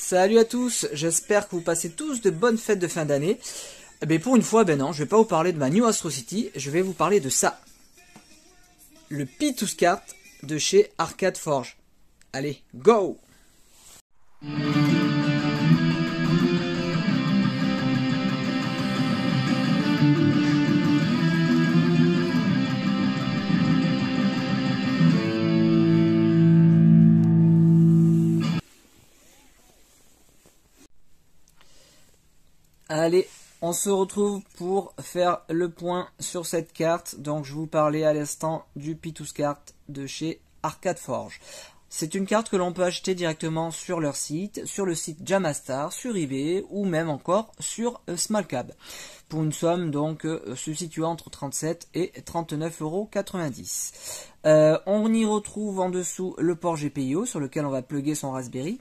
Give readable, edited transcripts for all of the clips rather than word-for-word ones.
Salut à tous, j'espère que vous passez tous de bonnes fêtes de fin d'année. Mais pour une fois, ben non, je vais pas vous parler de ma New Astro City, je vais vous parler de ça. Le P2SCART de chez Arcade Forge. Allez, go! Allez, on se retrouve pour faire le point sur cette carte. Donc je vous parlais à l'instant du P2SCART de chez Arcade Forge. C'est une carte que l'on peut acheter directement sur leur site, sur le site Jamastar, sur eBay ou même encore sur Smallcab. Pour une somme donc se situant entre 37 et 39,90 €. On y retrouve en dessous le port GPIO sur lequel on va plugger son Raspberry.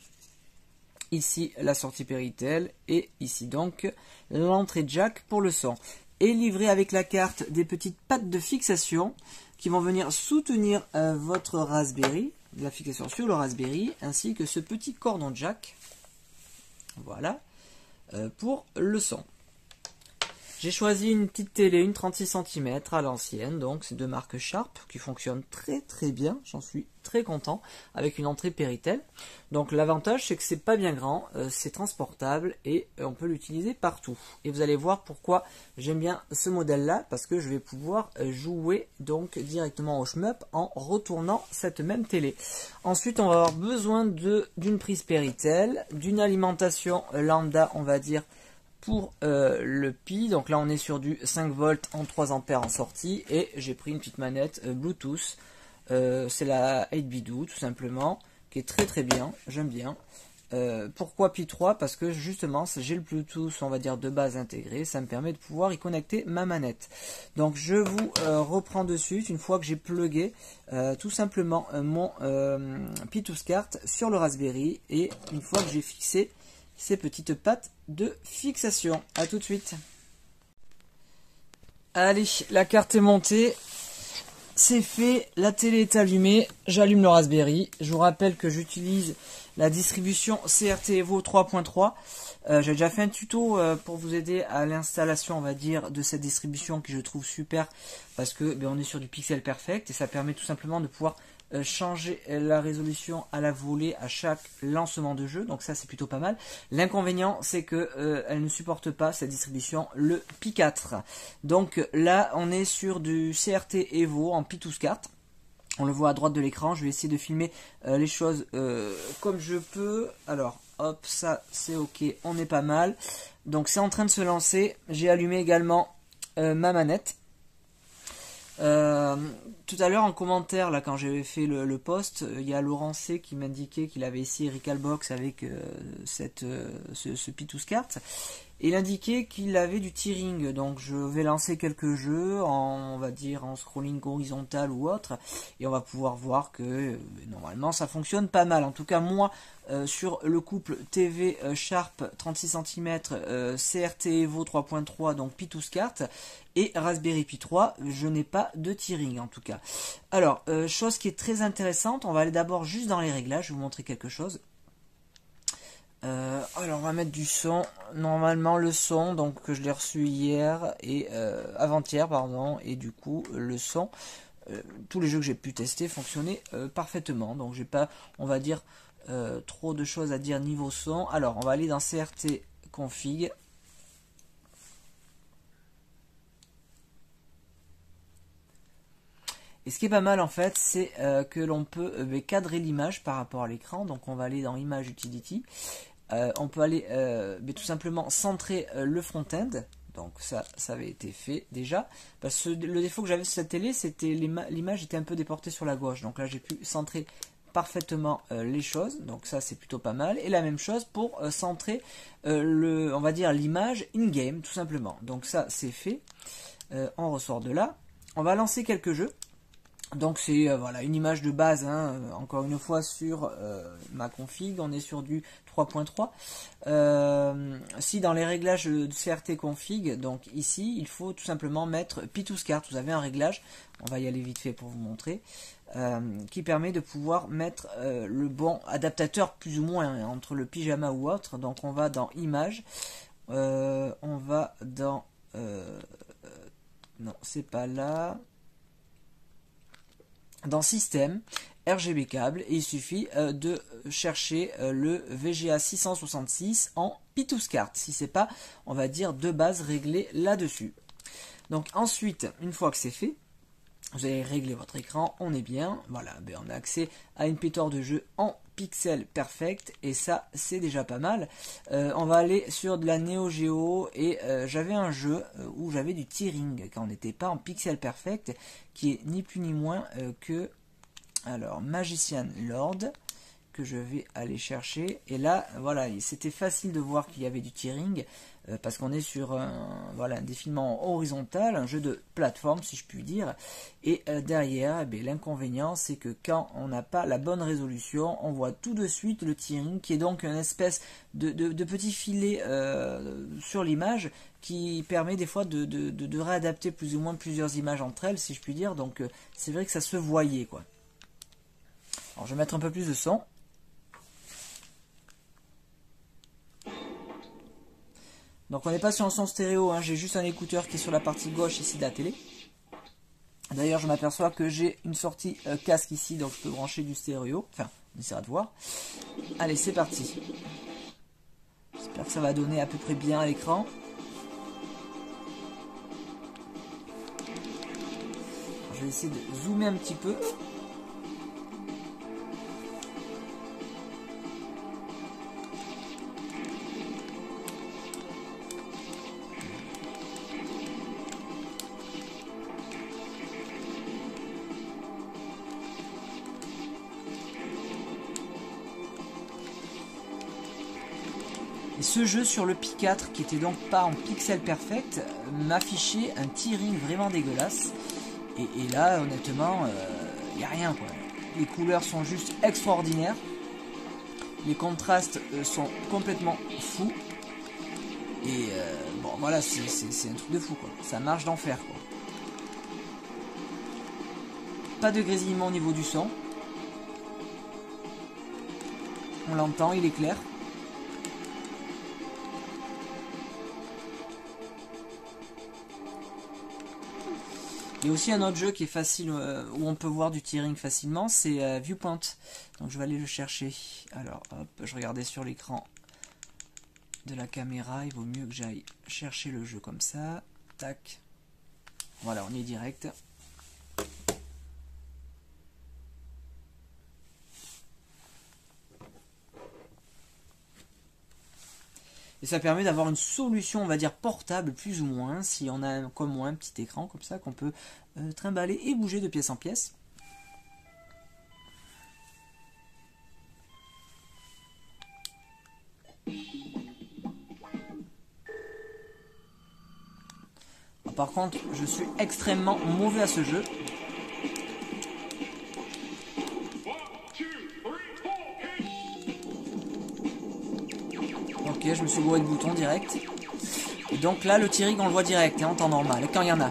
Ici la sortie Péritel et ici donc l'entrée jack pour le son. Et livré avec la carte des petites pattes de fixation qui vont venir soutenir votre Raspberry, la fixation sur le Raspberry, ainsi que ce petit cordon jack. Voilà, pour le son. J'ai choisi une petite télé, une 36 cm à l'ancienne, donc c'est de marque Sharp qui fonctionne très bien, j'en suis très content, avec une entrée Péritel. Donc l'avantage c'est que c'est pas bien grand, c'est transportable et on peut l'utiliser partout. Et vous allez voir pourquoi j'aime bien ce modèle là, parce que je vais pouvoir jouer donc directement au shmup en retournant cette même télé. Ensuite on va avoir besoin d'une prise Péritel, d'une alimentation lambda on va dire, pour le Pi. Donc là on est sur du 5 volts en 3 ampères en sortie et j'ai pris une petite manette Bluetooth, c'est la 8Bidou tout simplement, qui est très bien, j'aime bien. Pourquoi Pi 3? Parce que justement j'ai le Bluetooth on va dire de base intégré, ça me permet de pouvoir y connecter ma manette. Donc je vous reprends dessus une fois que j'ai plugué tout simplement mon P2SCART sur le Raspberry et une fois que j'ai fixé ces petites pattes de fixation. A tout de suite. Allez, la carte est montée, c'est fait, la télé est allumée, j'allume le Raspberry. Je vous rappelle que j'utilise la distribution CRT Evo 3.3. J'ai déjà fait un tuto pour vous aider à l'installation, on va dire, de cette distribution que je trouve super parce que on est sur du pixel perfect et ça permet tout simplement de pouvoir changer la résolution à la volée à chaque lancement de jeu, donc ça c'est plutôt pas mal. L'inconvénient c'est que elle ne supporte pas cette distribution le Pi 4. Donc là on est sur du CRT Evo en P2SCART. On le voit à droite de l'écran, je vais essayer de filmer les choses comme je peux. Alors hop, ça c'est ok, on est pas mal. Donc c'est en train de se lancer, j'ai allumé également ma manette. Tout à l'heure en commentaire là quand j'avais fait le post, il y a Laurent C qui m'indiquait qu'il avait essayé Recalbox avec ce P2SCART et il indiquait qu'il avait du tearing. Donc je vais lancer quelques jeux on va dire en scrolling horizontal ou autre et on va pouvoir voir que normalement ça fonctionne pas mal. En tout cas moi sur le couple TV Sharp 36 cm CRT Evo 3.3 donc P2SCART et Raspberry Pi 3, je n'ai pas de tearing en tout cas. Alors, chose qui est très intéressante, on va aller d'abord juste dans les réglages, je vais vous montrer quelque chose. Alors on va mettre du son, normalement le son, donc que je l'ai reçu hier et avant-hier pardon, et du coup le son, tous les jeux que j'ai pu tester fonctionnaient parfaitement, donc j'ai pas, on va dire, trop de choses à dire niveau son. Alors on va aller dans CRT config. Et ce qui est pas mal en fait, c'est que l'on peut cadrer l'image par rapport à l'écran. Donc on va aller dans Image Utility. On peut aller tout simplement centrer le front-end. Donc ça avait été fait déjà. Parce que le défaut que j'avais sur cette télé, c'était l'image était un peu déportée sur la gauche. Donc là j'ai pu centrer parfaitement les choses. Donc ça c'est plutôt pas mal. Et la même chose pour centrer on va dire l'image in-game tout simplement. Donc ça c'est fait. On ressort de là. On va lancer quelques jeux. Donc c'est voilà une image de base, hein, encore une fois sur ma config, on est sur du 3.3. Si dans les réglages de CRT config, donc ici il faut tout simplement mettre P2SCART, vous avez un réglage, on va y aller vite fait pour vous montrer, qui permet de pouvoir mettre le bon adaptateur plus ou moins hein, entre le pyjama ou autre. Donc on va dans Images, on va dans... non c'est pas là... dans Système, RGB câble, et il suffit de chercher le VGA 666 en P2SCART, si c'est pas, on va dire, de base réglé là-dessus. Donc ensuite, une fois que c'est fait, vous allez régler votre écran, on est bien, voilà, ben on a accès à une pléthore de jeux en pixel perfect, et ça c'est déjà pas mal. On va aller sur de la Neo Geo, et j'avais un jeu où j'avais du tearing, quand on n'était pas en pixel perfect, qui est ni plus ni moins que, alors, Magician Lord, que je vais aller chercher, et là, voilà, c'était facile de voir qu'il y avait du tearing, parce qu'on est sur voilà, un défilement horizontal, un jeu de plateforme si je puis dire, et derrière, eh l'inconvénient c'est que quand on n'a pas la bonne résolution, on voit tout de suite le tearing, qui est donc une espèce de petit filet sur l'image, qui permet des fois de réadapter plus ou moins plusieurs images entre elles, si je puis dire, donc c'est vrai que ça se voyait, quoi. Alors je vais mettre un peu plus de son. Donc on n'est pas sur un son stéréo, hein. J'ai juste un écouteur qui est sur la partie gauche ici de la télé. D'ailleurs je m'aperçois que j'ai une sortie casque ici, donc je peux brancher du stéréo. Enfin, on essaiera de voir. Allez, c'est parti. J'espère que ça va donner à peu près bien à l'écran. Je vais essayer de zoomer un petit peu. Et ce jeu sur le Pi 4, qui était donc pas en pixel perfect, m'affichait un tearing vraiment dégueulasse. Et là, honnêtement, il n'y a rien, quoi. Les couleurs sont juste extraordinaires. Les contrastes sont complètement fous. Et bon, voilà, c'est un truc de fou, quoi. Ça marche d'enfer, quoi. Pas de grésillement au niveau du son. On l'entend, il est clair. Il y a aussi un autre jeu qui est facile, où on peut voir du tearing facilement, c'est Viewpoint. Donc je vais aller le chercher. Alors hop, je regardais sur l'écran de la caméra, il vaut mieux que j'aille chercher le jeu comme ça. Tac. Voilà, on est direct. Et ça permet d'avoir une solution, on va dire, portable, plus ou moins, si on a comme moi un petit écran comme ça qu'on peut trimballer et bouger de pièce en pièce. Par contre, je suis extrêmement mauvais à ce jeu. Ok, je me suis gouré de boutons direct. Et donc là, le tearing, on le voit direct, hein, en temps normal, et quand il y en a.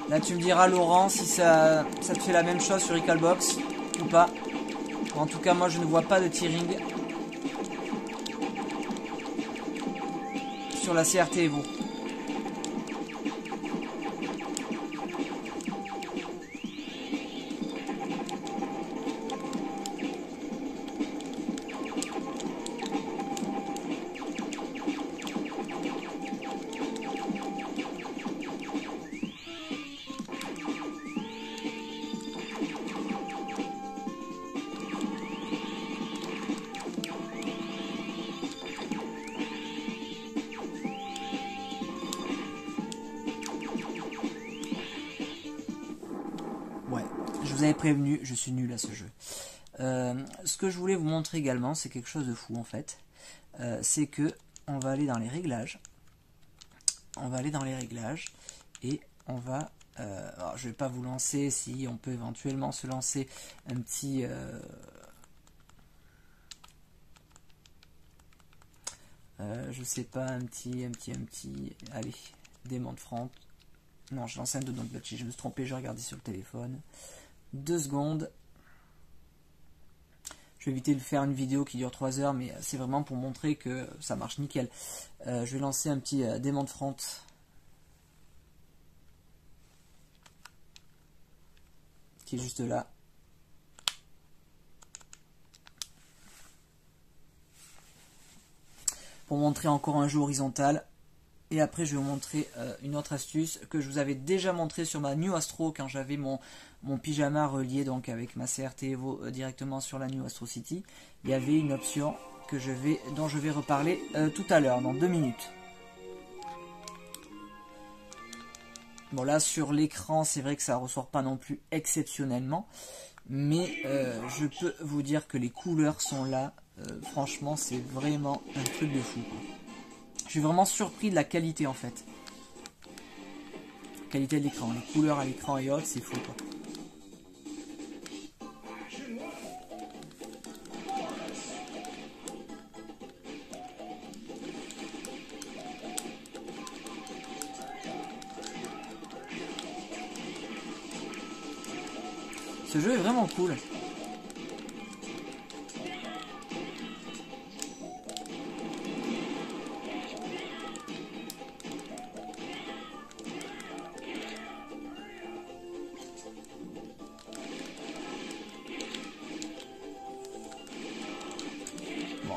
Là, tu me diras, Laurent, si ça te fait la même chose sur Recalbox ou pas. En tout cas, moi, je ne vois pas de tearing sur la CRT Evo. Je vous avais prévenu, je suis nul à ce jeu. Ce que je voulais vous montrer également, c'est quelque chose de fou en fait. C'est que on va aller dans les réglages. on va aller dans les réglages et on va... alors je vais pas vous lancer, si on peut éventuellement se lancer un petit... je sais pas, un petit... Allez, démon de front. Non, je lance un de Don't Touch It, je me suis trompé, j'ai regardé sur le téléphone. 2 secondes. Je vais éviter de faire une vidéo qui dure 3 heures, mais c'est vraiment pour montrer que ça marche nickel. Je vais lancer un petit démon de front. Qui est juste là. Pour montrer encore un jeu horizontal. Et après je vais vous montrer une autre astuce que je vous avais déjà montré sur ma New Astro quand j'avais mon pyjama relié donc avec ma CRT Evo directement sur la New Astro City. Il y avait une option dont je vais reparler tout à l'heure, dans 2 minutes. Bon là sur l'écran c'est vrai que ça ressort pas non plus exceptionnellement. Mais je peux vous dire que les couleurs sont là. Franchement c'est vraiment un truc de fou quoi. Je suis vraiment surpris de la qualité en fait. Qualité de l'écran, les couleurs à l'écran et autres, c'est fou quoi. Ce jeu est vraiment cool.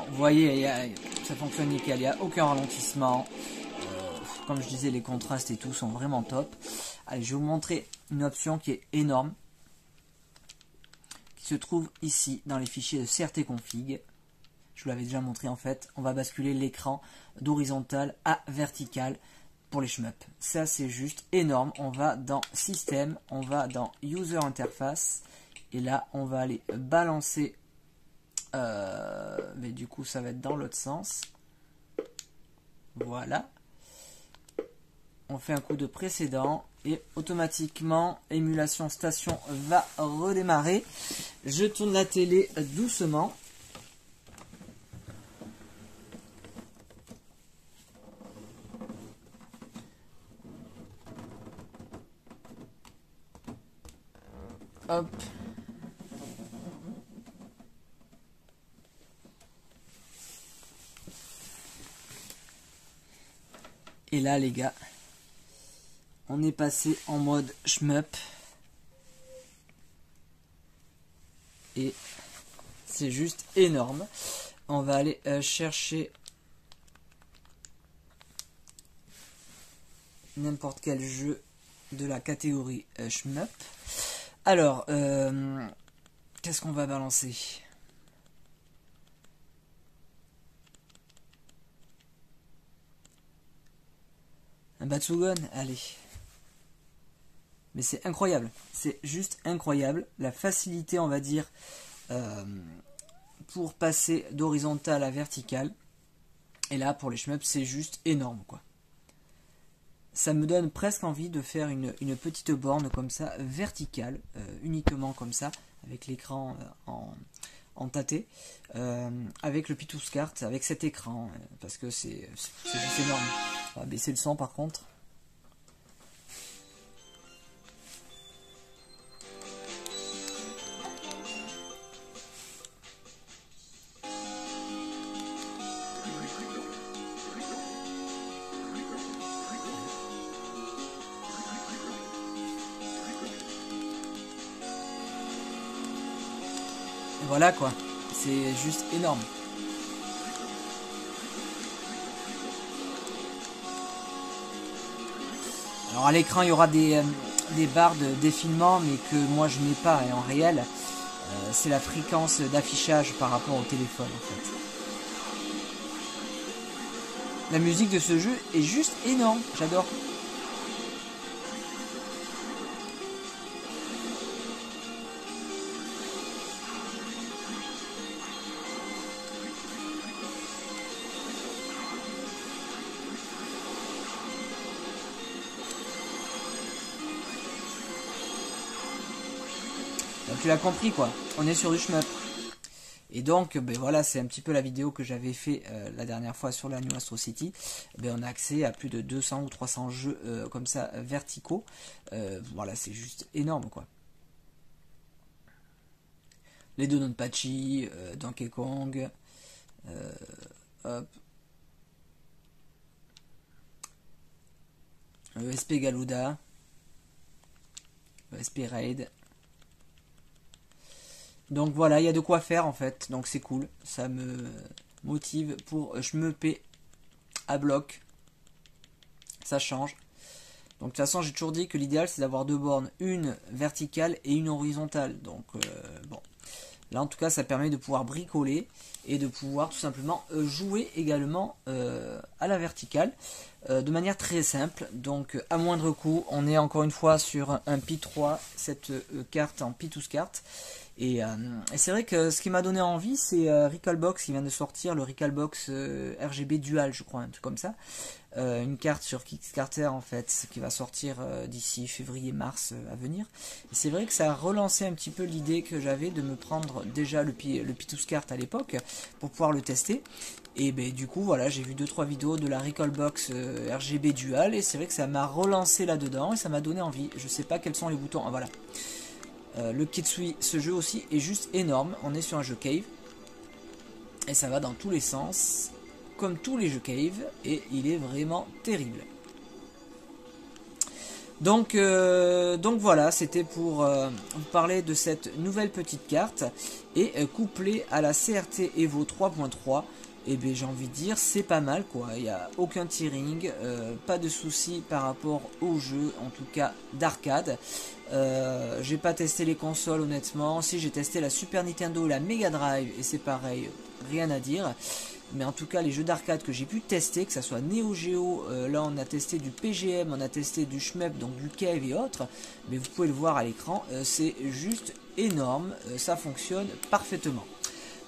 Vous voyez, ça fonctionne nickel, il n'y a aucun ralentissement. Comme je disais, les contrastes et tout sont vraiment top. Allez, je vais vous montrer une option qui est énorme. Qui se trouve ici, dans les fichiers de CRT config. Je vous l'avais déjà montré en fait. On va basculer l'écran d'horizontal à vertical pour les shmups. Ça, c'est juste énorme. On va dans Système, on va dans User Interface. Et là, on va aller balancer... mais du coup ça va être dans l'autre sens. Voilà, on fait un coup de précédent et automatiquement émulation station va redémarrer. Je tourne la télé doucement. Hop. Et là les gars, on est passé en mode shmup. Et c'est juste énorme. On va aller chercher n'importe quel jeu de la catégorie shmup. Alors, qu'est-ce qu'on va balancer ? Un Batsugon, allez. Mais c'est incroyable, c'est juste incroyable. La facilité, on va dire, pour passer d'horizontal à vertical. Et là, pour les shmups, c'est juste énorme, quoi. Ça me donne presque envie de faire une petite borne comme ça, verticale, uniquement comme ça, avec l'écran en tâté, avec le Pitouscart, avec cet écran, parce que c'est juste énorme. On va baisser le son par contre. Voilà quoi, c'est juste énorme. Alors à l'écran il y aura des barres de défilement mais que moi je n'ai pas et en réel c'est la fréquence d'affichage par rapport au téléphone en fait. La musique de ce jeu est juste énorme, j'adore. tu l'as compris quoi, on est sur du shmup. Et donc, ben voilà, c'est un petit peu la vidéo que j'avais fait la dernière fois sur la New Astro City. Ben, on a accès à plus de 200 ou 300 jeux comme ça, verticaux. Voilà, c'est juste énorme, quoi. Les Dononpachi, Donkey Kong, hop. SP Galuda, SP Raid. Donc voilà, il y a de quoi faire en fait, donc c'est cool, ça me motive pour shmupper à bloc, ça change. Donc de toute façon j'ai toujours dit que l'idéal c'est d'avoir deux bornes, une verticale et une horizontale, donc bon. Là en tout cas ça permet de pouvoir bricoler et de pouvoir tout simplement jouer également à la verticale de manière très simple, donc à moindre coût. On est encore une fois sur un Pi 3, cette carte en P2SCART. Et c'est vrai que ce qui m'a donné envie, c'est Recalbox qui vient de sortir, le Recalbox RGB Dual, je crois, un truc comme ça. Une carte sur Kickstarter en fait, qui va sortir d'ici février-mars à venir. Et c'est vrai que ça a relancé un petit peu l'idée que j'avais de me prendre déjà le P2SCART à l'époque pour pouvoir le tester. Et ben du coup voilà, j'ai vu 2-3 vidéos de la Recalbox RGB Dual et c'est vrai que ça m'a relancé là-dedans et ça m'a donné envie. Je sais pas quels sont les boutons, ah voilà. Le Kitsui, ce jeu aussi est juste énorme. On est sur un jeu cave et ça va dans tous les sens, comme tous les jeux cave, et il est vraiment terrible. Donc voilà, c'était pour vous parler de cette nouvelle petite carte et couplée à la CRT Evo 3.3. Et bien j'ai envie de dire c'est pas mal quoi, il n'y a aucun tearing, pas de soucis par rapport au jeu, en tout cas d'arcade. J'ai pas testé les consoles honnêtement, si j'ai testé la Super Nintendo et la Mega Drive et c'est pareil, rien à dire. Mais en tout cas les jeux d'arcade que j'ai pu tester, que ça soit Neo Geo, là on a testé du PGM, on a testé du Shmup, donc du Cave et autres, mais vous pouvez le voir à l'écran, c'est juste énorme, ça fonctionne parfaitement.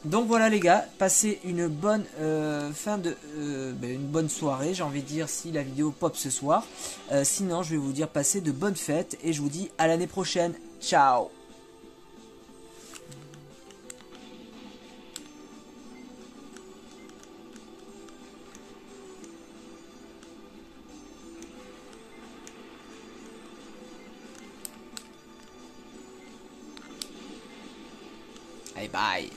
Donc voilà les gars, passez une bonne une bonne soirée, j'ai envie de dire si la vidéo pop ce soir. Sinon je vais vous dire passez de bonnes fêtes et je vous dis à l'année prochaine. Ciao. Bye bye.